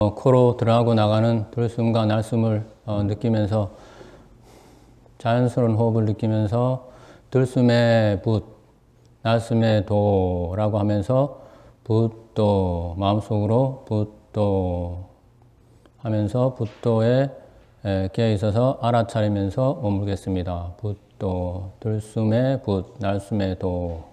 코로 들어가고 나가는 들숨과 날숨을 느끼면서 자연스러운 호흡을 느끼면서 들숨의 붓, 날숨의 도라고 하면서 붓도 마음속으로 붓도 하면서 붓도에 끼어 있어서 알아차리면서 머물겠습니다. 붓도, 들숨의 붓, 날숨의 도.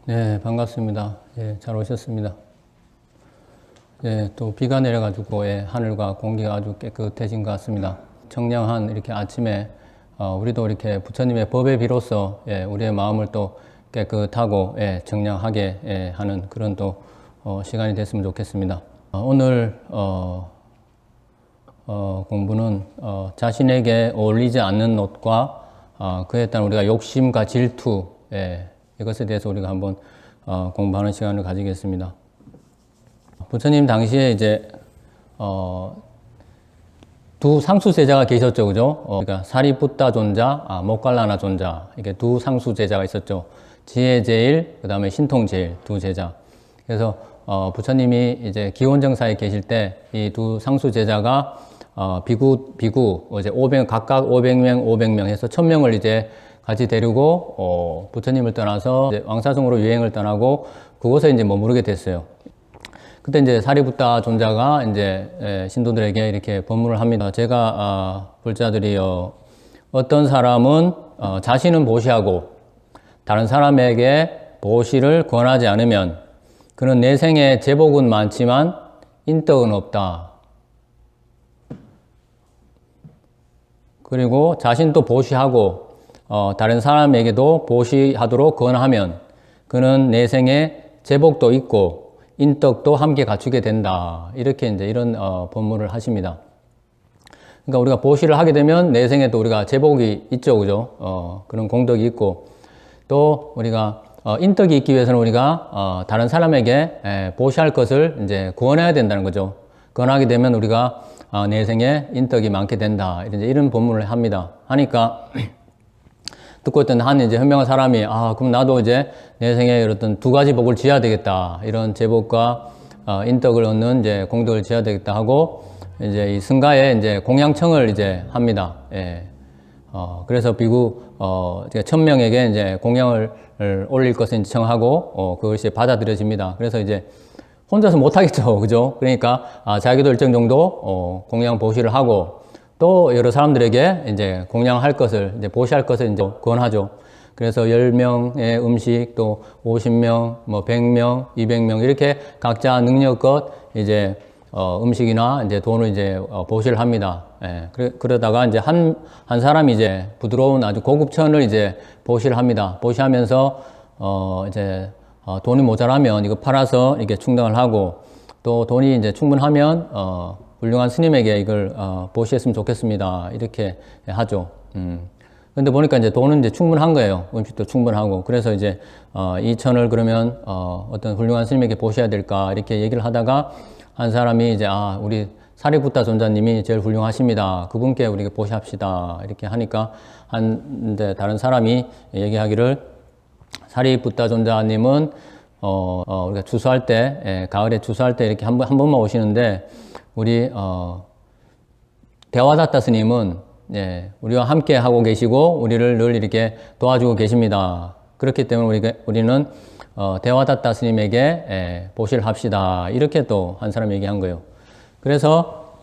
네, 반갑습니다. 예, 잘 오셨습니다. 예, 또 비가 내려가지고 하늘과 공기가 아주 깨끗해진 것 같습니다. 청량한 이렇게 아침에 우리도 이렇게 부처님의 법의 비로소 우리의 마음을 또 깨끗하고 청량하게 하는 그런 또 시간이 됐으면 좋겠습니다. 오늘 공부는 자신에게 어울리지 않는 옷과 그에 따른 우리가 욕심과 질투 이것에 대해서 우리가 한번 공부하는 시간을 가지겠습니다. 부처님 당시에 이제 두 상수제자가 계셨죠, 그죠? 그러니까 사리푸타 존자, 모갈라나 존자 이렇게 두 상수제자가 있었죠. 지혜제일, 그 다음에 신통제일 두 제자. 그래서 부처님이 이제 기원정사에 계실 때 이 두 상수제자가 비구 이제 500 각각 500명 500명 해서 1000명을 이제 같이 데리고 부처님을 떠나서 이제 왕사성으로 여행을 떠나고 그곳에 이제 머무르게 됐어요. 그때 이제 사리푸타 존자가 이제 신도들에게 이렇게 법문을 합니다. 제가 볼 자들이 어떤 사람은 자신은 보시하고 다른 사람에게 보시를 권하지 않으면 그는 내생에 제복은 많지만 인덕은 없다. 그리고 자신도 보시하고 다른 사람에게도 보시하도록 권하면 그는 내생에 제복도 있고 인덕도 함께 갖추게 된다. 이렇게 이제 이런 법문을 하십니다. 그러니까 우리가 보시를 하게 되면 내생에도 우리가 제복이 있죠, 그죠? 그런 공덕이 있고 또 우리가 인덕이 있기 위해서는 우리가 다른 사람에게 보시할 것을 이제 구원해야 된다는 거죠. 권하게 되면 우리가 내생에 인덕이 많게 된다. 이런 법문을 합니다. 하니까 듣고 있던 한 이제 현명한 사람이 그럼 나도 이제 내생에 어떤 두 가지 복을 지어야 되겠다. 이런 제복과 인덕을 얻는 이제 공덕을 지어야 되겠다 하고 이제 이 승가에 이제 공양청을 이제 합니다. 그래서 비구 1000명에게 이제 공양을 올릴 것을 청하고 그것이 받아들여집니다. 그래서 이제 혼자서 못 하겠죠, 그죠? 그러니까 자기도 일정 정도 공양 보시를 하고 또 여러 사람들에게 이제 공양할 것을 이제 보시할 것을 이제 권하죠. 그래서 10명의 음식 또 50명, 뭐 100명, 200명 이렇게 각자 능력껏 이제 음식이나 이제 돈을 이제 보시를 합니다. 그러다가 이제 한 사람이 이제 부드러운 아주 고급 천을 이제 보시를 합니다. 보시하면서 이제 돈이 모자라면 이거 팔아서 이렇게 충당을 하고 또 돈이 이제 충분하면 훌륭한 스님에게 이걸 보시했으면 좋겠습니다. 이렇게 하죠. 근데 보니까 이제 돈은 이제 충분한 거예요. 음식도 충분하고. 그래서 이제 이 천을 그러면 어떤 훌륭한 스님에게 보셔야 될까 이렇게 얘기를 하다가 한 사람이 이제 우리 사리푸타 존자님이 제일 훌륭하십니다. 그분께 우리가 보시합시다. 이렇게 하니까 이제 다른 사람이 얘기하기를 사리푸타 존자님은 우리가 추수할 때 가을에 추수할 때 이렇게 한 번만 오시는데 우리 대화다타 스님은 예, 우리와 함께 하고 계시고 우리를 늘 이렇게 도와주고 계십니다. 그렇기 때문에 우리는 데와다타 스님에게 보시를 합시다. 이렇게 또 한 사람이 얘기한 거예요. 그래서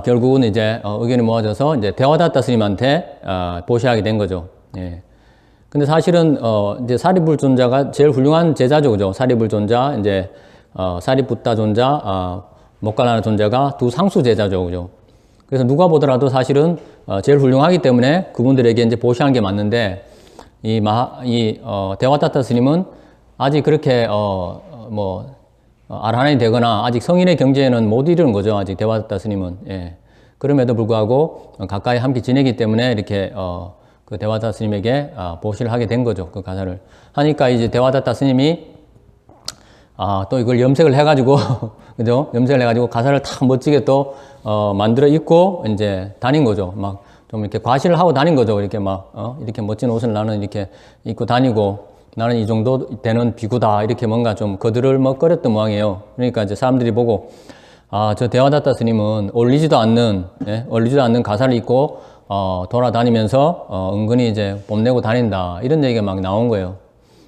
결국은 이제 의견이 모아져서 이제 데와다타 스님한테 보시하게 된 거죠. 예. 근데 사실은 이제 사리불존자가 제일 훌륭한 제자죠, 그죠? 사리불존자, 이제 사리붓다 존자, 모갈라나 존자가 두 상수 제자죠, 그죠? 그래서 누가 보더라도 사실은 제일 훌륭하기 때문에 그분들에게 이제 보시한 게 맞는데 데와다타 스님은 아직 그렇게 아라한이 되거나 아직 성인의 경지에는 못 이르는 거죠. 아직 데와다타 스님은. 예. 그럼에도 불구하고 가까이 함께 지내기 때문에 이렇게 그 데와다타 스님에게 보시를 하게 된 거죠. 그 가사를 하니까 이제 데와다타 스님이 또 이걸 염색을 해가지고 그죠? 염색을 해가지고 가사를 탁 멋지게 또 만들어 입고 이제 다닌 거죠. 막 좀 이렇게 과시를 하고 다닌 거죠. 이렇게 막 이렇게 멋진 옷을 나는 이렇게 입고 다니고 나는 이 정도 되는 비구다. 이렇게 뭔가 좀 거들을 먹거렸던 모양이에요. 그러니까 이제 사람들이 보고 저 데와다타 스님은 어울리지도 않는 가사를 입고 돌아다니면서 은근히 이제 뽐내고 다닌다. 이런 얘기가 막 나온 거예요.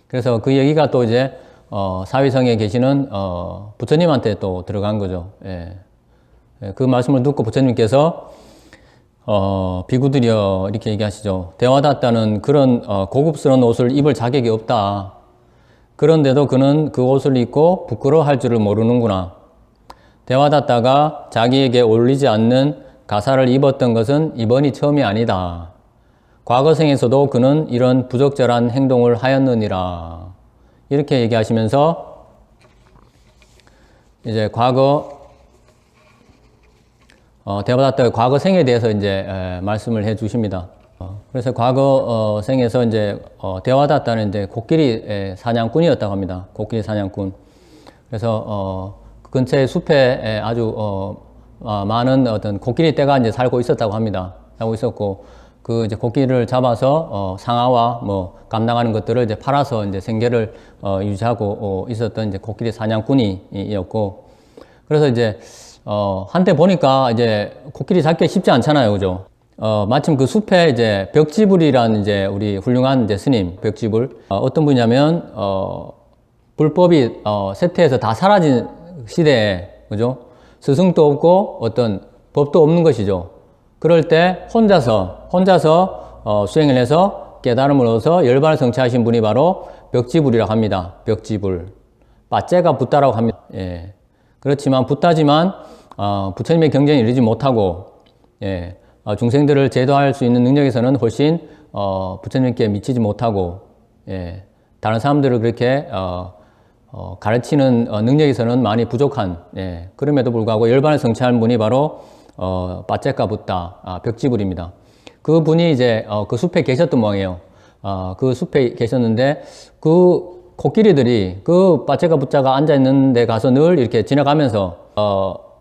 그래서 그 얘기가 또 이제 사위성에 계시는 부처님한테 또 들어간 거죠. 예. 그 말씀을 듣고 부처님께서 비구들이여 이렇게 얘기하시죠. 데와다타는 그런 고급스러운 옷을 입을 자격이 없다. 그런데도 그는 그 옷을 입고 부끄러워할 줄을 모르는구나. 데와다타가 자기에게 어울리지 않는 가사를 입었던 것은 이번이 처음이 아니다. 과거생에서도 그는 이런 부적절한 행동을 하였느니라. 이렇게 얘기하시면서 이제 데와다타의 과거 생에 대해서 이제 말씀을 해 주십니다. 그래서 과거 생에서 이제 데와다타는 이제 코끼리 사냥꾼이었다고 합니다. 코끼리 사냥꾼. 그래서 그 근처의 숲에 아주 많은 어떤 코끼리 떼가 이제 살고 있었다고 합니다. 살고 있었고 그 이제 코끼리를 잡아서 상아와 뭐 감당하는 것들을 이제 팔아서 이제 생계를 유지하고 있었던 이제 코끼리 사냥꾼이었고 그래서 이제 한때 보니까 이제 코끼리 잡기 쉽지 않잖아요, 그죠? 마침 그 숲에 이제 벽지불이라는 이제 우리 훌륭한 이제 스님, 벽지불. 어떤 분이냐면, 불법이, 세태에서 다 사라진 시대에, 그죠? 스승도 없고 어떤 법도 없는 것이죠. 그럴 때 혼자서 수행을 해서 깨달음을 얻어서 열반을 성취하신 분이 바로 벽지불이라고 합니다. 벽지불. 빠째가 붓다라고 합니다. 예. 그렇지만 붓다지만 부처님의 경전에 이르지 못하고 예, 중생들을 제도할 수 있는 능력에서는 훨씬 부처님께 미치지 못하고 예, 다른 사람들을 그렇게 가르치는 능력에서는 많이 부족한 예, 그럼에도 불구하고 열반을 성취한 분이 바로 빠째가 붓다 벽지불입니다. 그 분이 이제 그 숲에 계셨던 모양이에요. 그 숲에 계셨는데 그 코끼리들이 그 빠째가 붓자가 앉아있는 데 가서 늘 이렇게 지나가면서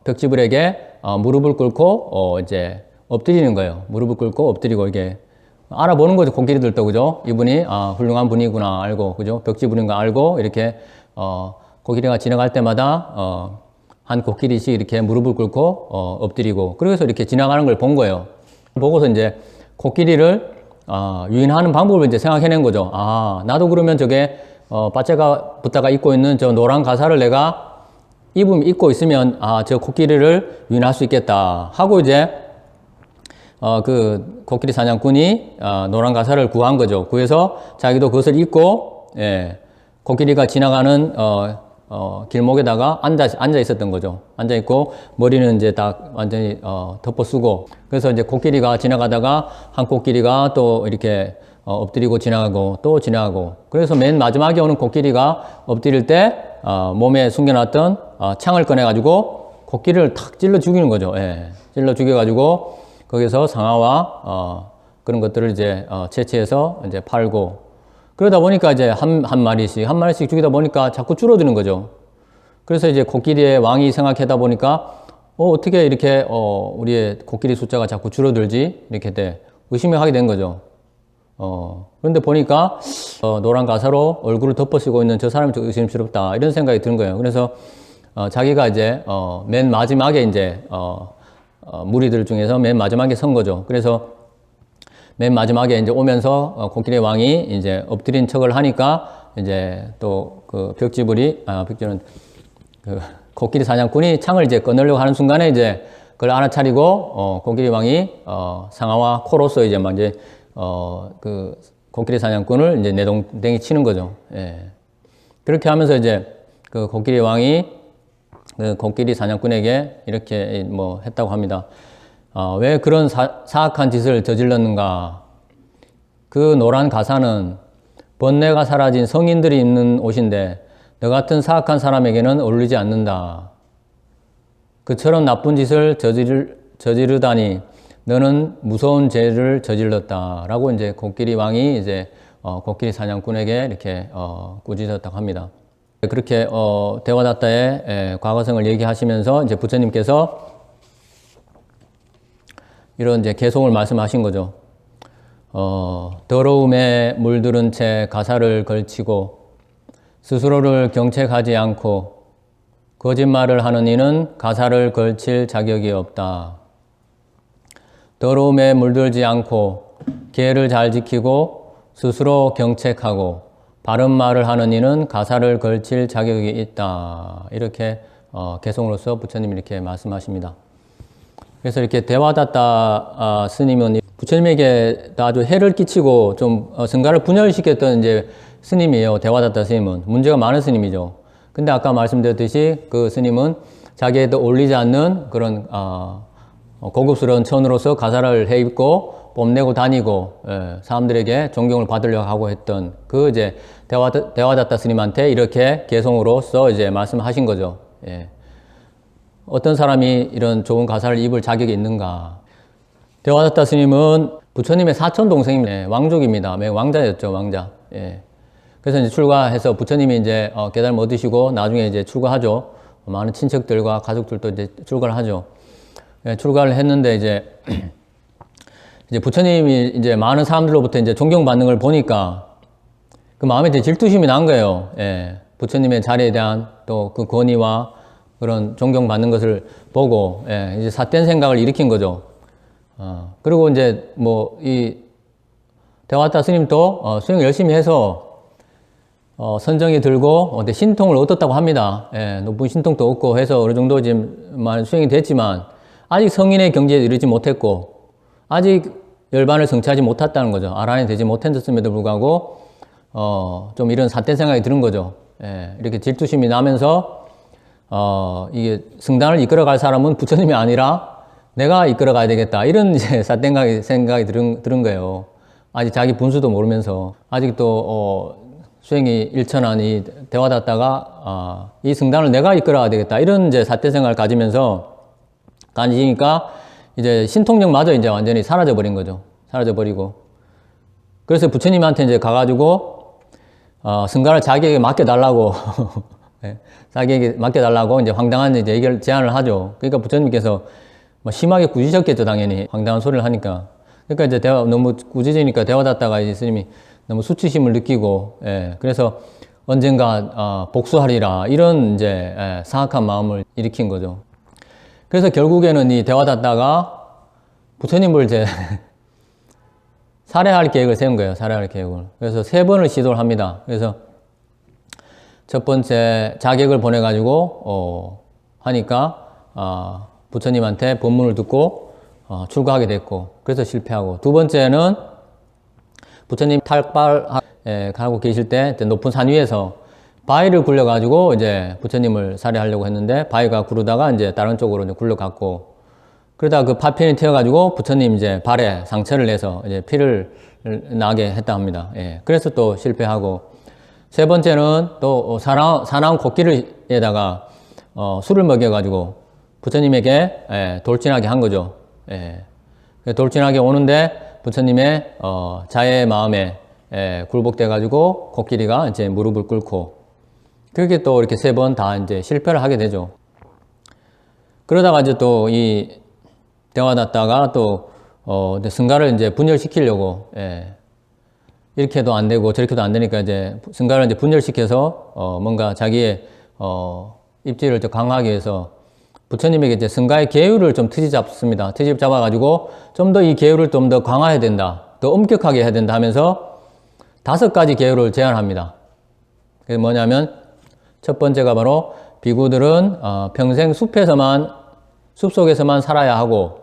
벽지불에게 무릎을 꿇고 이제 엎드리는 거예요. 무릎을 꿇고 엎드리고 이게 알아보는 거죠. 코끼리들도 그죠? 이분이 훌륭한 분이구나 알고 그죠? 벽지불인 거 알고 이렇게 코끼리가 지나갈 때마다 한 코끼리씩 이렇게 무릎을 꿇고 엎드리고 그래서 이렇게 지나가는 걸 본 거예요. 보고서 이제 코끼리를 유인하는 방법을 이제 생각해낸 거죠. 나도 그러면 저게 빠째가 붓다가 입고 있는 저 노란 가사를 내가 입고 있으면 저 코끼리를 유인할 수 있겠다 하고 이제 그 코끼리 사냥꾼이 노란 가사를 구한 거죠. 구해서 자기도 그것을 입고 예, 코끼리가 지나가는 길목에다가 앉아 있었던 거죠. 앉아 있고 머리는 이제 다 완전히 덮어 쓰고 그래서 이제 코끼리가 지나가다가 한 코끼리가 또 이렇게 엎드리고 지나가고 또 지나가고 그래서 맨 마지막에 오는 코끼리가 엎드릴 때 몸에 숨겨놨던 창을 꺼내가지고 코끼리를 탁 찔러 죽이는 거죠. 예. 찔러 죽여가지고 거기서 상아와 그런 것들을 이제 채취해서 이제 팔고 그러다 보니까 이제 한 마리씩 죽이다 보니까 자꾸 줄어드는 거죠. 그래서 이제 코끼리의 왕이 생각하다 보니까 어떻게 이렇게 우리의 코끼리 숫자가 자꾸 줄어들지 이렇게 의심을 하게 된 거죠. 그런데 보니까 노란 가사로 얼굴을 덮어쓰고 있는 저 사람이 좀 의심스럽다 이런 생각이 드는 거예요. 그래서 자기가 이제 맨 마지막에 이제 무리들 중에서 맨 마지막에 선 거죠. 그래서 맨 마지막에 이제 오면서 코끼리 왕이 이제 엎드린 척을 하니까 이제 또 그 벽지는 그 코끼리 사냥꾼이 창을 이제 꺼내려고 하는 순간에 이제 그걸 알아차리고 코끼리 왕이 상아와 코로서 이제 막 이제 그 코끼리 사냥꾼을 이제 내동댕이 치는 거죠. 예. 그렇게 하면서 이제 그 코끼리 왕이 그 코끼리 사냥꾼에게 이렇게 뭐 했다고 합니다. 왜 그런 사악한 짓을 저질렀는가? 그 노란 가사는 번뇌가 사라진 성인들이 입는 옷인데 너 같은 사악한 사람에게는 어울리지 않는다. 그처럼 나쁜 짓을 저지르다니 너는 무서운 죄를 저질렀다. 라고 이제 코끼리 왕이 이제 코끼리 사냥꾼에게 이렇게 꾸짖었다고 합니다. 그렇게 대와다타의 과거성을 얘기하시면서 이제 부처님께서 이런 이제 개송을 말씀하신 거죠. 더러움에 물들은 채 가사를 걸치고 스스로를 경책하지 않고 거짓말을 하는 이는 가사를 걸칠 자격이 없다. 더러움에 물들지 않고 계를 잘 지키고 스스로 경책하고 바른 말을 하는 이는 가사를 걸칠 자격이 있다. 이렇게 개송으로서 부처님이 이렇게 말씀하십니다. 그래서 이렇게 대와다타 스님은 부처님에게 아주 해를 끼치고 좀 성가를 분열시켰던 이제 스님이에요. 대와다타 스님은 문제가 많은 스님이죠. 근데 아까 말씀드렸듯이 그 스님은 자기에도 어울리지 않는 그런 고급스러운 천으로서 가사를 해 입고 뽐내고 다니고 사람들에게 존경을 받으려고 하고 했던 그 이제 대와다타 스님한테 이렇게 개송으로서 이제 말씀하신 거죠. 예. 어떤 사람이 이런 좋은 가사를 입을 자격이 있는가? 대와다타 스님은 부처님의 사촌 동생입니다. 왕족입니다. 왕자였죠, 왕자. 예. 그래서 이제 출가해서 부처님이 이제 깨달음 얻으시고 나중에 이제 출가하죠. 많은 친척들과 가족들도 이제 출가를 하죠. 예, 출가를 했는데 이제 부처님이 이제 많은 사람들로부터 이제 존경받는 걸 보니까 그 마음에 이제 질투심이 난 거예요. 예. 부처님의 자리에 대한 또 그 권위와 그런 존경받는 것을 보고, 예, 이제 삿된 생각을 일으킨 거죠. 그리고 이제 뭐 이 대와다타 스님도 수행 열심히 해서 선정이 들고 신통을 얻었다고 합니다. 예, 높은 신통도 얻고 해서 어느 정도 지금 수행이 됐지만 아직 성인의 경지에 이르지 못했고 아직 열반을 성취하지 못했다는 거죠. 아란이 되지 못했음에도 불구하고 좀 이런 삿된 생각이 드는 거죠. 예, 이렇게 질투심이 나면서 이게 승단을 이끌어갈 사람은 부처님이 아니라 내가 이끌어가야 되겠다. 이런 이제 삿된 생각이 들은 거예요. 아직 자기 분수도 모르면서 아직도 수행이 일천한 이 대와다타가 이 승단을 내가 이끌어가야 되겠다. 이런 이제 삿된 생각을 가지면서 다니니까 이제 신통력마저 이제 완전히 사라져 버린 거죠. 사라져 버리고. 그래서 부처님한테 이제 가가지고 승가를 자기에게 맡겨달라고 네, 자기에게 맡겨달라고 이제 황당한 이제 제안을 하죠. 그러니까 부처님께서 뭐 심하게 꾸짖으셨겠죠, 당연히. 황당한 소리를 하니까. 그러니까 이제 너무 꾸짖으니까 대와다타가 이제 스님이 너무 수치심을 느끼고, 예, 그래서 언젠가 복수하리라 이런 이제 사악한 마음을 일으킨 거죠. 그래서 결국에는 이 대와다타가 부처님을 이제 살해할 계획을 세운 거예요. 살해할 계획을. 그래서 3번을 시도를 합니다. 그래서 첫 번째 자객을 보내가지고 하니까 부처님한테 법문을 듣고 출가하게 됐고 그래서 실패하고, 두 번째는 부처님 탈발하고 계실 때 높은 산 위에서 바위를 굴려가지고 이제 부처님을 살해하려고 했는데 바위가 구르다가 이제 다른 쪽으로 이제 굴러갔고, 그러다가 그 파편이 튀어가지고 부처님 이제 발에 상처를 내서 이제 피를 나게 했다 합니다. 예. 그래서 또 실패하고, 세 번째는 또 사나운 코끼리에다가 술을 먹여가지고 부처님에게 돌진하게 한 거죠. 예. 돌진하게 오는데 부처님의 자애의 마음에 굴복돼가지고 코끼리가 이제 무릎을 꿇고, 그렇게 또 이렇게 3번 다 이제 실패를 하게 되죠. 그러다가 이제 또 이 대와다타가 또 승가를 이제 분열시키려고, 이렇게 해도 안 되고 저렇게 해도 안 되니까 이제 승가를 이제 분열시켜서 뭔가 자기의 입지를 더 강화하기 위해서 부처님에게 이제 승가의 계율을 좀 트집 잡습니다. 트집 잡아가지고 좀 더 이 계율을 좀 더 강화해야 된다. 더 엄격하게 해야 된다 하면서 5가지 계율을 제안합니다. 그게 뭐냐면 첫 번째가 바로 비구들은 평생 숲속에서만 살아야 하고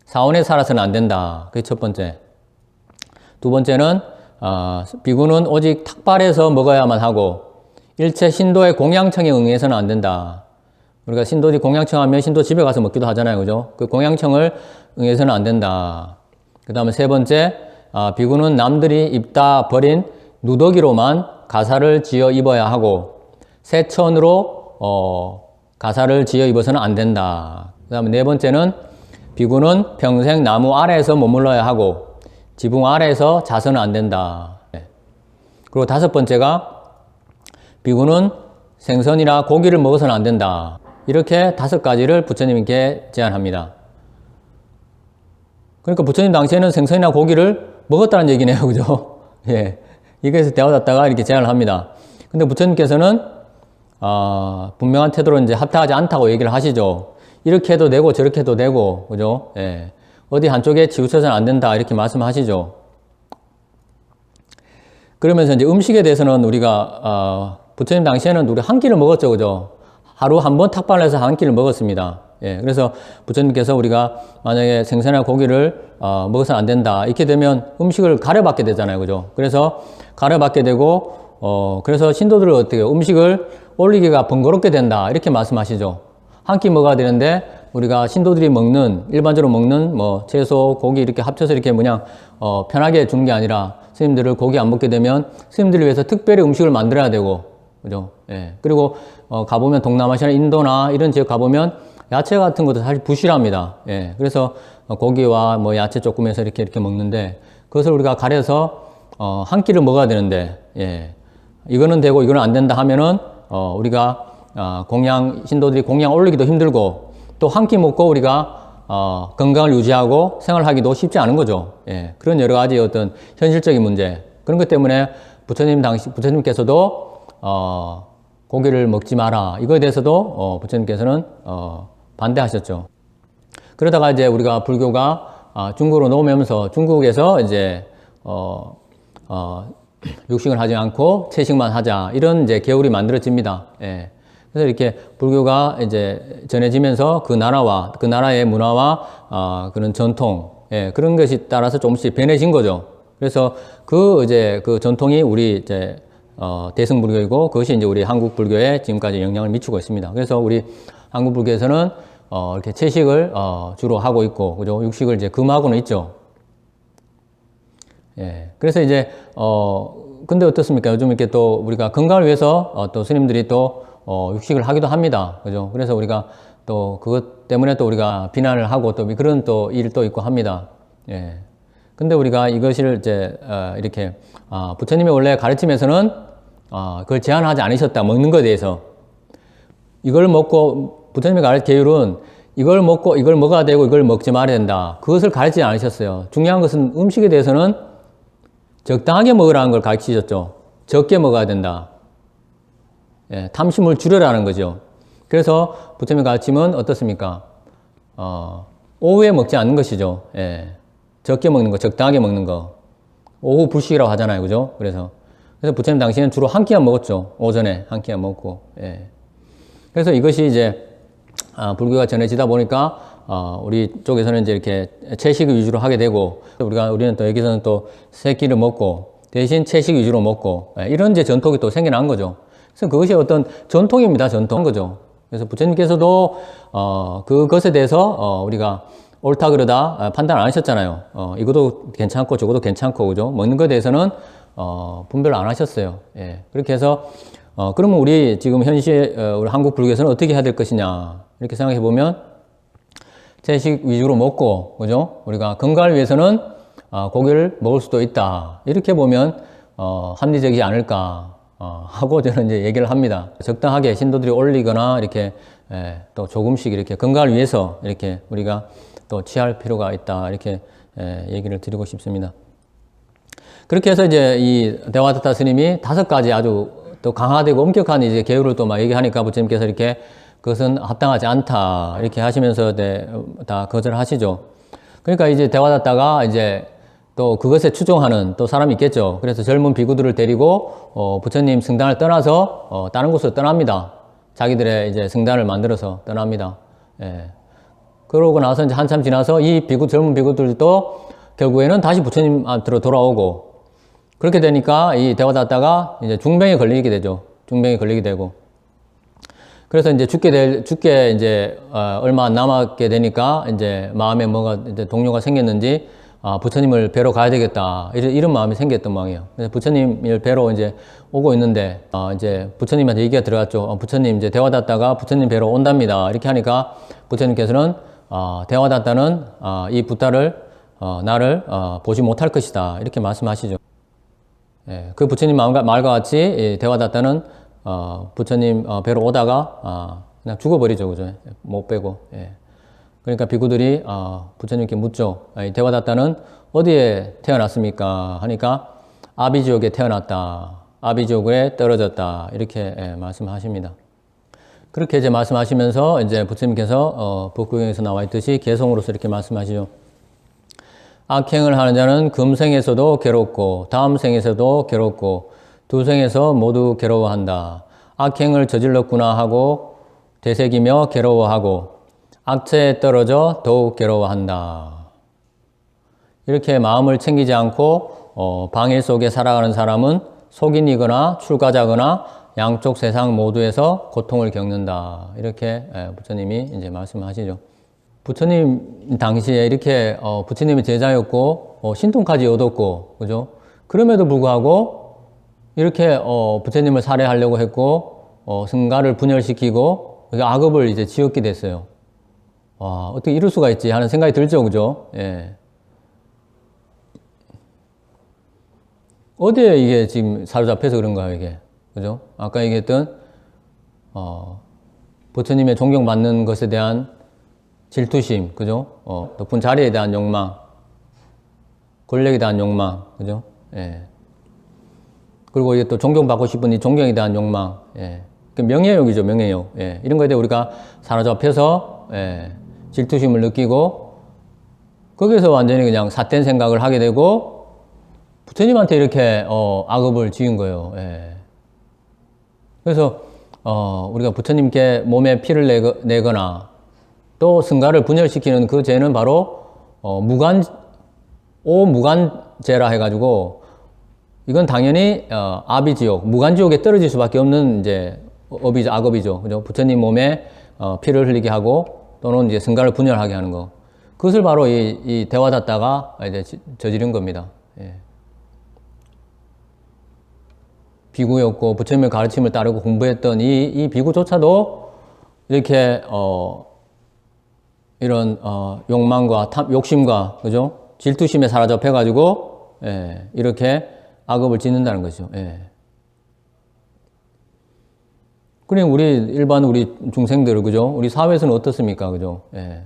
사원에 살아서는 안 된다. 그게 첫 번째. 두 번째는 비구는 오직 탁발해서 먹어야만 하고 일체 신도의 공양청에 응해서는 안 된다. 우리가 신도지 공양청 하면 신도 집에 가서 먹기도 하잖아요. 그죠? 그 공양청을 응해서는 안 된다. 그 다음에 세 번째, 비구는 남들이 입다 버린 누더기로만 가사를 지어 입어야 하고 새천으로 가사를 지어 입어서는 안 된다. 그 다음에 네 번째는 비구는 평생 나무 아래에서 머물러야 하고 지붕 아래에서 자서는 안 된다. 그리고 다섯 번째가 비구는 생선이나 고기를 먹어서는 안 된다. 이렇게 5가지를 부처님께 제안합니다. 그러니까 부처님 당시에는 생선이나 고기를 먹었다는 얘기네요. 그죠? 예. 이것에서 대화받다가 이렇게 제안을 합니다. 근데 부처님께서는, 분명한 태도로 이제 합당하지 않다고 얘기를 하시죠. 이렇게 해도 되고 저렇게 해도 되고, 그죠? 예. 어디 한쪽에 치우쳐서는 안 된다. 이렇게 말씀하시죠. 그러면서 이제 음식에 대해서는 우리가, 부처님 당시에는 우리 한 끼를 먹었죠. 그죠? 하루 한 번 탁발을 해서 한 끼를 먹었습니다. 예. 그래서 부처님께서 우리가 만약에 생선이나 고기를, 먹어서는 안 된다. 이렇게 되면 음식을 가려받게 되잖아요. 그죠? 그래서 가려받게 되고, 그래서 신도들을 어떻게 해요? 음식을 올리기가 번거롭게 된다. 이렇게 말씀하시죠. 한 끼 먹어야 되는데, 우리가 신도들이 먹는, 일반적으로 먹는 뭐 채소, 고기 이렇게 합쳐서 이렇게 그냥, 편하게 주는 게 아니라, 스님들을 고기 안 먹게 되면 스님들을 위해서 특별히 음식을 만들어야 되고, 그죠? 예. 그리고, 가보면 동남아시아나 인도나 이런 지역 가보면 야채 같은 것도 사실 부실합니다. 예. 그래서 고기와 뭐 야채 조금 해서 이렇게 먹는데 그것을 우리가 가려서, 한 끼를 먹어야 되는데, 예. 이거는 되고 이거는 안 된다 하면은, 우리가, 신도들이 공양 올리기도 힘들고 또 한 끼 먹고 우리가, 건강을 유지하고 생활하기도 쉽지 않은 거죠. 예. 그런 여러 가지 어떤 현실적인 문제. 그런 것 때문에 부처님께서도, 고기를 먹지 마라. 이거에 대해서도, 부처님께서는, 반대하셨죠. 그러다가 이제 우리가 불교가, 중국으로 넘어오면서 중국에서 이제, 육식을 하지 않고 채식만 하자. 이런 이제 계율이 만들어집니다. 예. 그래서 이렇게 불교가 이제 전해지면서 그 나라와, 그 나라의 문화와, 그런 전통, 예, 그런 것이 따라서 조금씩 변해진 거죠. 그래서 그 전통이 우리 이제, 대승불교이고 그것이 이제 우리 한국 불교에 지금까지 영향을 미치고 있습니다. 그래서 우리 한국 불교에서는, 이렇게 채식을, 주로 하고 있고, 그죠? 육식을 이제 금하고는 있죠. 예. 그래서 이제, 근데 어떻습니까? 요즘 이렇게 또 우리가 건강을 위해서, 또 스님들이 또, 육식을 하기도 합니다. 그죠? 그래서 우리가 또 그것 때문에 또 우리가 비난을 하고 또 그런 또 일도 있고 합니다. 예. 근데 우리가 이것을 이제, 이렇게, 부처님의 원래 가르침에서는, 그걸 제한하지 않으셨다. 먹는 것에 대해서. 이걸 먹고, 부처님의 가르침 계율은 이걸 먹고 이걸 먹어야 되고 이걸 먹지 말아야 된다. 그것을 가르치지 않으셨어요. 중요한 것은 음식에 대해서는 적당하게 먹으라는 걸 가르치셨죠. 적게 먹어야 된다. 예, 탐심을 줄여라는 거죠. 그래서 부처님의 가르침은 어떻습니까? 오후에 먹지 않는 것이죠. 예, 적게 먹는 거, 적당하게 먹는 거. 오후 불식이라고 하잖아요. 그죠? 그래서 부처님 당시에는 주로 한 끼만 먹었죠. 오전에 한 끼만 먹고. 예. 그래서 이것이 이제, 불교가 전해지다 보니까, 우리 쪽에서는 이제 이렇게 채식 위주로 하게 되고, 우리는 또 여기서는 또 세 끼를 먹고, 대신 채식 위주로 먹고, 예, 이런 이제 전통이 또 생겨난 거죠. 그래서 그것이 어떤 전통입니다. 전통인 거죠. 그래서 부처님께서도, 그것에 대해서, 우리가 옳다 그러다 판단 안 하셨잖아요. 이것도 괜찮고 저것도 괜찮고, 그죠? 먹는 것에 대해서는, 분별을 안 하셨어요. 예. 그렇게 해서, 그러면 우리 지금 현실, 우리 한국 불교에서는 어떻게 해야 될 것이냐. 이렇게 생각해 보면, 채식 위주로 먹고, 그죠? 우리가 건강을 위해서는, 고기를 먹을 수도 있다. 이렇게 보면, 합리적이지 않을까, 하고 저는 이제 얘기를 합니다. 적당하게 신도들이 올리거나, 이렇게, 예, 또 조금씩 이렇게 건강을 위해서 이렇게 우리가 또 취할 필요가 있다. 이렇게, 예, 얘기를 드리고 싶습니다. 그렇게 해서 이제 이 대화다타 스님이 5가지 아주 또 강화되고 엄격한 이제 계율을 또 막 얘기하니까 부처님께서 이렇게 그것은 합당하지 않다. 이렇게 하시면서 다 거절하시죠. 그러니까 이제 대화하다가 이제 또 그것에 추종하는 또 사람이 있겠죠. 그래서 젊은 비구들을 데리고 부처님 성당을 떠나서 다른 곳으로 떠납니다. 자기들의 이제 성당을 만들어서 떠납니다. 예. 그러고 나서 이제 한참 지나서 이 젊은 비구들도 결국에는 다시 부처님한테로 돌아오고, 그렇게 되니까 이 대화하다가 이제 중병에 걸리게 되죠. 중병에 걸리게 되고. 그래서 이제 죽게 이제 얼마 안 남았게 되니까 이제 마음에 뭐가 이제 동요가 생겼는지 부처님을 뵈러 가야 되겠다, 이런 마음이 생겼던 모양이에요. 그래서 부처님을 뵈러 이제 오고 있는데 이제 부처님한테 얘기가 들어갔죠. 부처님 이제 대화다다가 부처님 뵈러 온답니다. 이렇게 하니까 부처님께서는 대화다다는 이 부타를 나를 보지 못할 것이다, 이렇게 말씀하시죠. 예, 그 부처님 말과 같이 대화다다는 부처님 뵈러 오다가 그냥 죽어버리죠, 그죠? 못 빼고. 예. 그러니까 비구들이 부처님께 묻죠. 대화다다는 어디에 태어났습니까? 하니까 아비지옥에 태어났다, 아비지옥에 떨어졌다, 이렇게 말씀하십니다. 그렇게 이제 말씀하시면서 이제 부처님께서 법구경에서 나와 있듯이 개송으로서 이렇게 말씀하시죠. 악행을 하는 자는 금생에서도 괴롭고 다음 생에서도 괴롭고 두 생에서 모두 괴로워한다. 악행을 저질렀구나 하고 되새기며 괴로워하고 악체에 떨어져 더욱 괴로워한다. 이렇게 마음을 챙기지 않고 방일 속에 살아가는 사람은 속인이거나 출가자거나 양쪽 세상 모두에서 고통을 겪는다. 이렇게 부처님이 이제 말씀하시죠. 부처님 당시에 이렇게 부처님의 제자였고 신통까지 얻었고, 그죠? 그럼에도 불구하고 이렇게 부처님을 살해하려고 했고 승가를 분열시키고 악업을 이제 지었게 됐어요. 와, 어떻게 이럴 수가 있지 하는 생각이 들죠, 그죠? 예. 어디에 이게 지금 사로잡혀서 그런가요, 이게? 그죠? 아까 얘기했던 부처님의 존경받는 것에 대한 질투심, 그죠? 높은 자리에 대한 욕망, 권력에 대한 욕망, 그죠? 예. 그리고 이게 또 존경받고 싶은 이 존경에 대한 욕망, 예. 그 명예욕이죠, 명예욕. 예. 이런 거에 대해 우리가 사로잡혀서, 예. 질투심을 느끼고, 거기서 완전히 그냥 삿된 생각을 하게 되고, 부처님한테 이렇게, 악업을 지은 거예요. 예. 그래서, 우리가 부처님께 몸에 피를 내거나, 또 승가를 분열시키는 그 죄는 바로 무간죄라 해가지고, 이건 당연히 아비지옥, 무간지옥에 떨어질 수밖에 없는 이제 악업이죠. 그죠? 부처님 몸에 피를 흘리게 하고 또는 이제 승가를 분열하게 하는 거. 그것을 바로 이 대화다다가 이제 저지른 겁니다. 예. 비구였고 부처님의 가르침을 따르고 공부했던 이 비구조차도 이렇게 이런 욕망과 욕심과, 그죠? 질투심에 사로잡혀가지고, 예, 이렇게 악업을 짓는다는 거죠. 예. 그럼 우리 중생들, 그죠? 우리 사회에서는 어떻습니까? 그죠? 예.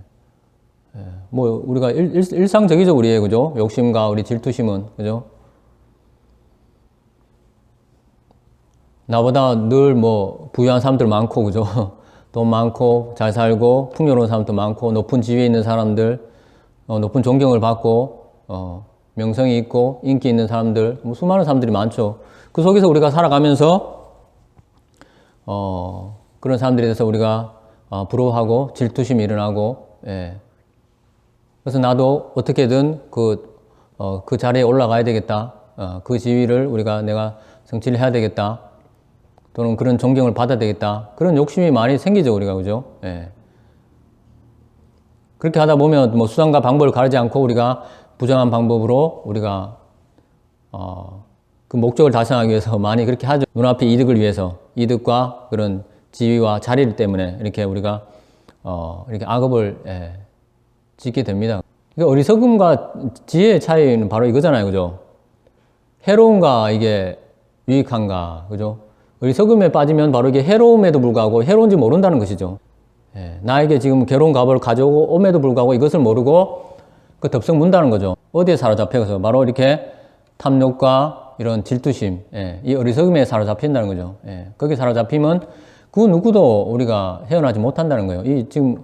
예. 뭐, 우리가 일상적이죠, 우리의, 그죠? 욕심과 우리 질투심은, 그죠? 나보다 늘 뭐, 부유한 사람들 많고, 그죠? 돈 많고, 잘 살고, 풍요로운 사람도 많고, 높은 지위에 있는 사람들, 높은 존경을 받고, 명성이 있고, 인기 있는 사람들, 뭐 수많은 사람들이 많죠. 그 속에서 우리가 살아가면서, 그런 사람들에 대해서 우리가, 부러워하고, 질투심이 일어나고, 예. 그래서 나도 어떻게든 그 자리에 올라가야 되겠다. 그 지위를 내가 성취를 해야 되겠다. 또는 그런 존경을 받아야 되겠다. 그런 욕심이 많이 생기죠, 우리가, 그죠? 예. 그렇게 하다 보면 뭐 수단과 방법을 가리지 않고 우리가 부정한 방법으로 우리가, 그 목적을 달성하기 위해서 많이 그렇게 하죠. 눈앞의 이득을 위해서, 이득과 그런 지위와 자리 때문에 이렇게 우리가, 이렇게 악업을, 예, 짓게 됩니다. 그러니까 어리석음과 지혜의 차이는 바로 이거잖아요, 그죠? 해로움과 이게 유익한가, 그죠? 어리석음에 빠지면 바로 이게 해로움에도 불구하고 해로운지 모른다는 것이죠. 예, 나에게 지금 괴로운 값을 가져오고 옴에도 불구하고 이것을 모르고 그 덥석 문다는 거죠. 어디에 사로잡혀서 바로 이렇게 탐욕과 이런 질투심, 예, 이 어리석음에 사로잡힌다는 거죠. 예, 거기 사로잡히면 그 누구도 우리가 헤어나지 못한다는 거예요. 이 지금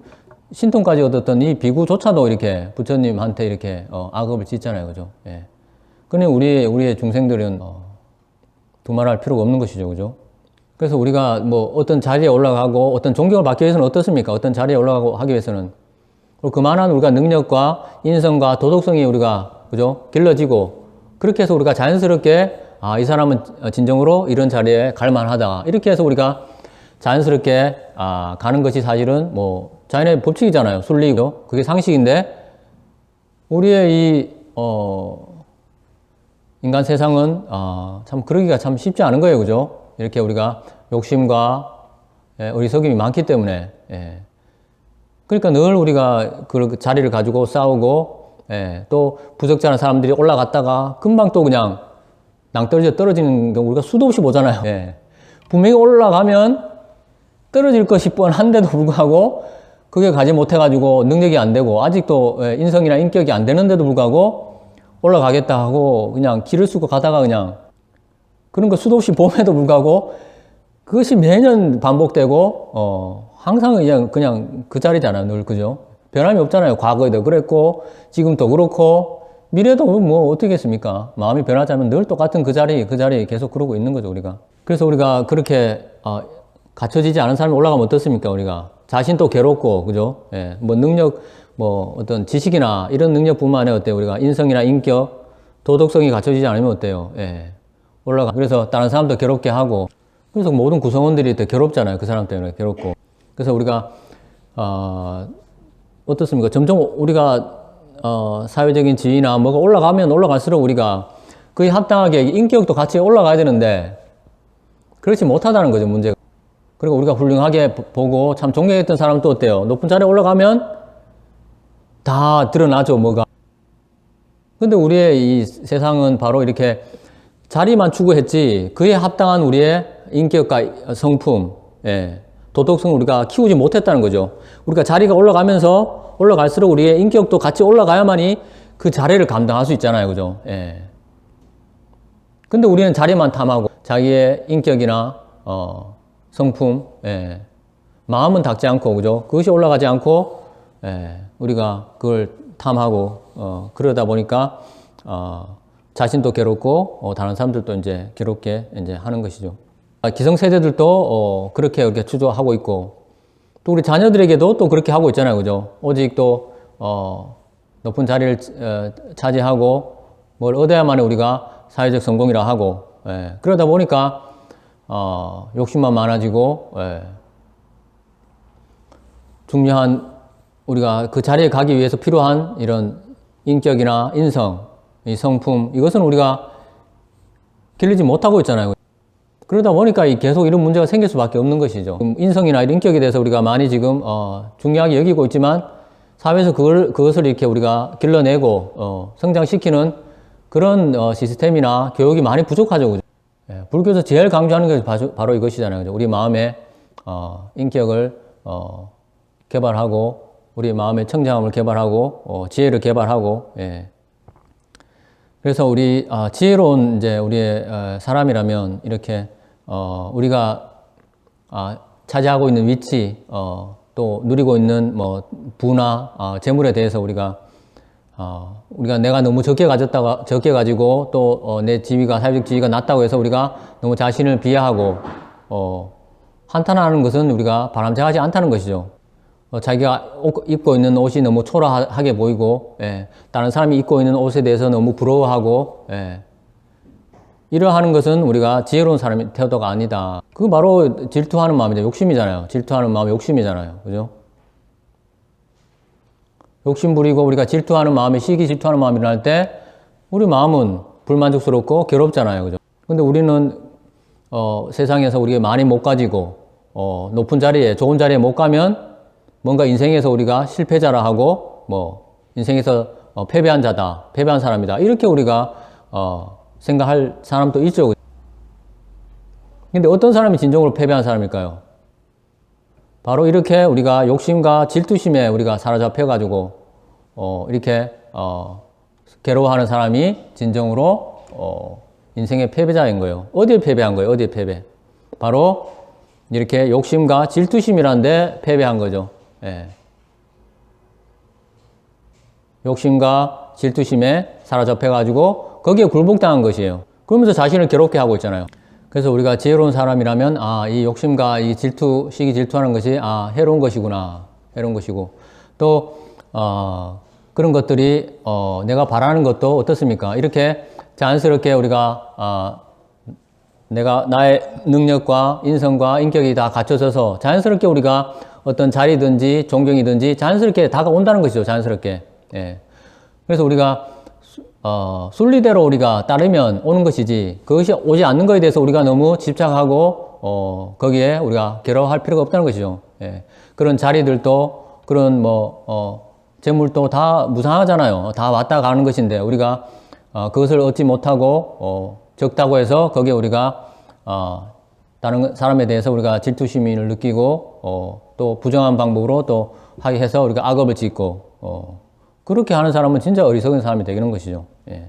신통까지 얻었던 이 비구조차도 이렇게 부처님한테 이렇게 악업을 짓잖아요. 그죠? 예. 근데 우리의 중생들은 두말할 필요가 없는 것이죠. 그죠? 그래서 우리가 뭐 어떤 자리에 올라가고 어떤 존경을 받기 위해서는 어떻습니까? 어떤 자리에 올라가고 하기 위해서는 그만한 우리가 능력과 인성과 도덕성이 우리가 그죠? 길러지고 그렇게 해서 우리가 자연스럽게 이 사람은 진정으로 이런 자리에 갈 만하다. 이렇게 해서 우리가 자연스럽게 가는 것이 사실은 뭐 자연의 법칙이잖아요. 순리고 그게 상식인데 우리의 이 인간 세상은 참 그러기가 참 쉽지 않은 거예요. 그죠? 이렇게 우리가 욕심과 어리석음이 많기 때문에 그러니까 늘 우리가 그 자리를 가지고 싸우고 또 부적절한 사람들이 올라갔다가 금방 또 그냥 낭떠러지에 떨어지는 경우 우리가 수도 없이 보잖아요. 분명히 올라가면 떨어질 것이 뻔한데도 불구하고 그게 가지 못해가지고 능력이 안 되고 아직도 인성이나 인격이 안 되는데도 불구하고 올라가겠다 하고 그냥 길을 쓰고 가다가 그냥 그런 거 수도 없이 봄에도 불구하고 그것이 매년 반복되고 항상 그냥 그 자리잖아요. 늘 그죠? 변함이 없잖아요. 과거에도 그랬고 지금도 그렇고 미래도 뭐 어떻겠습니까? 마음이 변하자면 늘 똑같은 그 자리 계속 그러고 있는 거죠. 우리가. 그래서 우리가 그렇게 갖춰지지 않은 사람이 올라가면 어떻습니까? 우리가 자신도 괴롭고 그죠? 뭐 능력 뭐 어떤 지식이나 이런 능력뿐만 아니라 어때요? 우리가 인성이나 인격 도덕성이 갖춰지지 않으면 어때요? 올라가. 그래서 다른 사람도 괴롭게 하고 그래서 모든 구성원들이 더 괴롭잖아요. 그 사람 때문에 괴롭고. 그래서 우리가 어떻습니까? 점점 우리가 사회적인 지위나 뭐가 올라가면 올라갈수록 우리가 그에 합당하게 인격도 같이 올라가야 되는데 그렇지 못하다는 거죠. 문제가. 그리고 우리가 훌륭하게 보고 참 존경했던 사람도 어때요? 높은 자리에 올라가면 다 드러나죠. 뭐가. 근데 우리의 이 세상은 바로 이렇게 자리만 추구했지 그에 합당한 우리의 인격과 성품, 도덕성을 우리가 키우지 못했다는 거죠. 우리가 자리가 올라갈수록 우리의 인격도 같이 올라가야만이 그 자리를 감당할 수 있잖아요. 그죠? 근데 우리는 자리만 탐하고 자기의 인격이나 성품, 마음은 닦지 않고, 그죠? 그것이 올라가지 않고, 우리가 그걸 탐하고, 그러다 보니까, 자신도 괴롭고, 다른 사람들도 이제 괴롭게 이제 하는 것이죠. 기성세대들도, 그렇게 이렇게 추조하고 있고, 또 우리 자녀들에게도 또 그렇게 하고 있잖아요. 그죠? 오직 또, 높은 자리를 차지하고, 뭘 얻어야만 우리가 사회적 성공이라 하고, 그러다 보니까, 욕심만 많아지고, 중요한, 우리가 그 자리에 가기 위해서 필요한 이런 인격이나 인성, 이 성품, 이것은 우리가 길르지 못하고 있잖아요. 그러다 보니까 계속 이런 문제가 생길 수밖에 없는 것이죠. 인성이나 인격에 대해서 우리가 많이 지금, 중요하게 여기고 있지만, 사회에서 그것을 이렇게 우리가 길러내고, 성장시키는 그런 시스템이나 교육이 많이 부족하죠. 그죠? 불교에서 제일 강조하는 것이 바로 이것이잖아요. 그죠? 우리 마음의 인격을 개발하고 우리 마음의 청정함을 개발하고 지혜를 개발하고 그래서 우리 지혜로운 이제 우리의 사람이라면 이렇게 우리가 차지하고 있는 위치 또 누리고 있는 뭐 부나 재물에 대해서 우리가 내가 너무 적게 가지고 또 내 지위가 사회적 지위가 낮다고 해서 우리가 너무 자신을 비하하고 한탄하는 것은 우리가 바람직하지 않다는 것이죠. 자기가 입고 있는 옷이 너무 초라하게 보이고 다른 사람이 입고 있는 옷에 대해서 너무 부러워하고 이러하는 것은 우리가 지혜로운 사람의 태도가 아니다. 그거 바로 질투하는 마음이죠. 욕심이잖아요. 질투하는 마음이 욕심이잖아요. 그죠? 욕심 부리고 우리가 질투하는 마음이 시기 질투하는 마음이 일어날 때 우리 마음은 불만족스럽고 괴롭잖아요. 그죠? 근데 우리는 세상에서 우리가 많이 못 가지고 높은 자리에 좋은 자리에 못 가면 뭔가 인생에서 우리가 실패자라 하고 뭐 인생에서 패배한 자다, 패배한 사람이다 이렇게 우리가 생각할 사람도 있죠. 근데 어떤 사람이 진정으로 패배한 사람일까요? 바로 이렇게 우리가 욕심과 질투심에 우리가 사로잡혀 가지고 이렇게 괴로워하는 사람이 진정으로 인생의 패배자인 거예요. 어디에 패배한 거예요? 어디에 패배? 바로 이렇게 욕심과 질투심이라는 데 패배한 거죠. 예. 욕심과 질투심에 사로잡혀가지고 거기에 굴복당한 것이에요. 그러면서 자신을 괴롭게 하고 있잖아요. 그래서 우리가 지혜로운 사람이라면 이 욕심과 이 질투, 시기 질투하는 것이 해로운 것이구나. 해로운 것이고 또 그런 것들이 내가 바라는 것도 어떻습니까? 이렇게 자연스럽게 우리가 내가 나의 능력과 인성과 인격이 다 갖춰져서 자연스럽게 우리가 어떤 자리든지 존경이든지 자연스럽게 다가온다는 것이죠. 자연스럽게. 예. 그래서 우리가 순리대로 우리가 따르면 오는 것이지 그것이 오지 않는 것에 대해서 우리가 너무 집착하고 거기에 우리가 괴로워할 필요가 없다는 것이죠. 예. 그런 자리들도 그런 재물도 다 무상하잖아요. 다 왔다 가는 것인데 우리가 그것을 얻지 못하고 적다고 해서 거기에 우리가 다른 사람에 대해서 우리가 질투심을 느끼고 또 부정한 방법으로 또 하게 해서 우리가 악업을 짓고 그렇게 하는 사람은 진짜 어리석은 사람이 되는 것이죠. 예.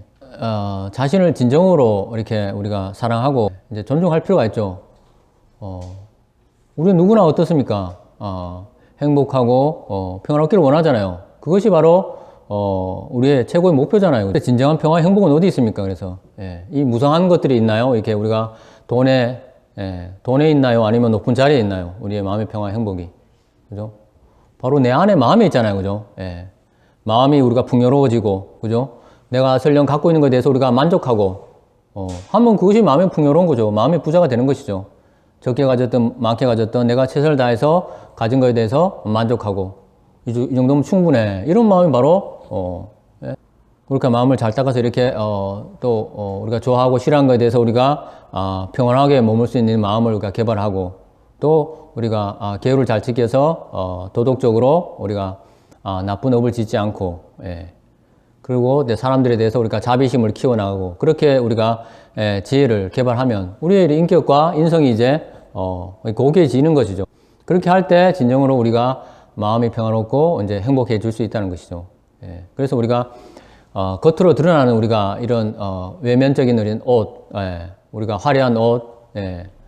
자신을 진정으로 이렇게 우리가 사랑하고 이제 존중할 필요가 있죠. 우리 누구나 어떻습니까? 행복하고 평화롭기를 원하잖아요. 그것이 바로 우리의 최고의 목표잖아요. 진정한 평화, 행복은 어디 있습니까? 그래서 이 무상한 것들이 있나요? 이렇게 우리가 돈에 있나요? 아니면 높은 자리에 있나요? 우리의 마음의 평화, 행복이, 그죠? 바로 내 안에 마음에 있잖아요, 그죠? 마음이 우리가 풍요로워지고, 그죠? 내가 설령 갖고 있는 것에 대해서 우리가 만족하고, 하면 그것이 마음이 풍요로운 거죠. 마음의 부자가 되는 것이죠. 적게 가졌든 많게 가졌든 내가 최선을 다해서 가진 것에 대해서 만족하고, 이 정도면 충분해. 이런 마음이 바로 그렇게 마음을 잘 닦아서 이렇게 우리가 좋아하고 싫어하는 것에 대해서 우리가 평온하게 머물 수 있는 마음을 우리가 개발하고 또 우리가 계율을 잘 지켜서 도덕적으로 우리가 나쁜 업을 짓지 않고 그리고 사람들에 대해서 우리가 자비심을 키워나가고 그렇게 우리가 지혜를 개발하면 우리의 인격과 인성이 이제 고귀해지는 것이죠. 그렇게 할 때 진정으로 우리가 마음이 평화롭고 이제 행복해질 수 있다는 것이죠. 그래서 우리가 겉으로 드러나는 우리가 이런 외면적인 이런 옷, 우리가 화려한 옷,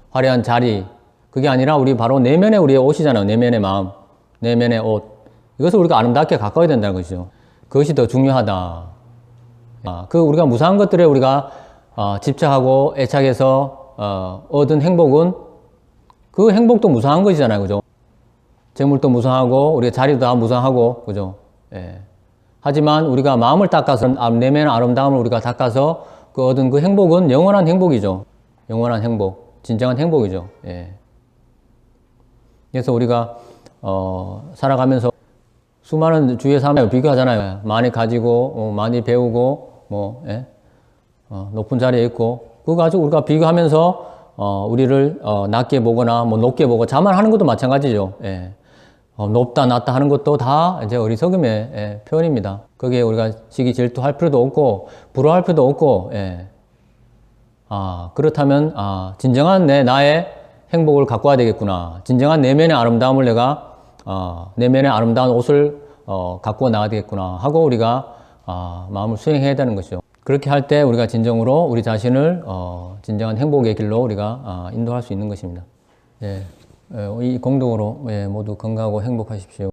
화려한 자리, 그게 아니라 우리 바로 내면의 우리의 옷이잖아요. 내면의 마음, 내면의 옷. 이것을 우리가 아름답게 가꿔야 된다는 것이죠. 그것이 더 중요하다. 우리가 무상한 것들에 우리가 집착하고 애착해서 얻은 행복은 그 행복도 무상한 것이잖아요. 그죠? 재물도 무상하고 우리의 자리도 다 무상하고, 그죠? 하지만 우리가 마음을 닦아서 내면의 아름다움을 우리가 닦아서 그 얻은 그 행복은 영원한 행복이죠. 영원한 행복, 진정한 행복이죠. 그래서 우리가 살아가면서 수많은 주위의 사람을 비교하잖아요. 많이 가지고 많이 배우고 높은 자리에 있고 그거 가지고 우리가 비교하면서 우리를 낮게 보거나 높게 보고 자만하는 것도 마찬가지죠. 높다 낮다 하는 것도 다 이제 어리석음의 표현입니다. 거기에 우리가 시기 질투할 필요도 없고 부러워할 필요도 없고 그렇다면 진정한 나의 행복을 갖고 와야 되겠구나. 진정한 내면의 아름다움을 내가 내면의 아름다운 옷을 갖고 나가야 되겠구나 하고 우리가 마음을 수행해야 되는 것이죠. 그렇게 할 때 우리가 진정으로 우리 자신을 진정한 행복의 길로 우리가 인도할 수 있는 것입니다. 이 공동으로 모두 건강하고 행복하십시오.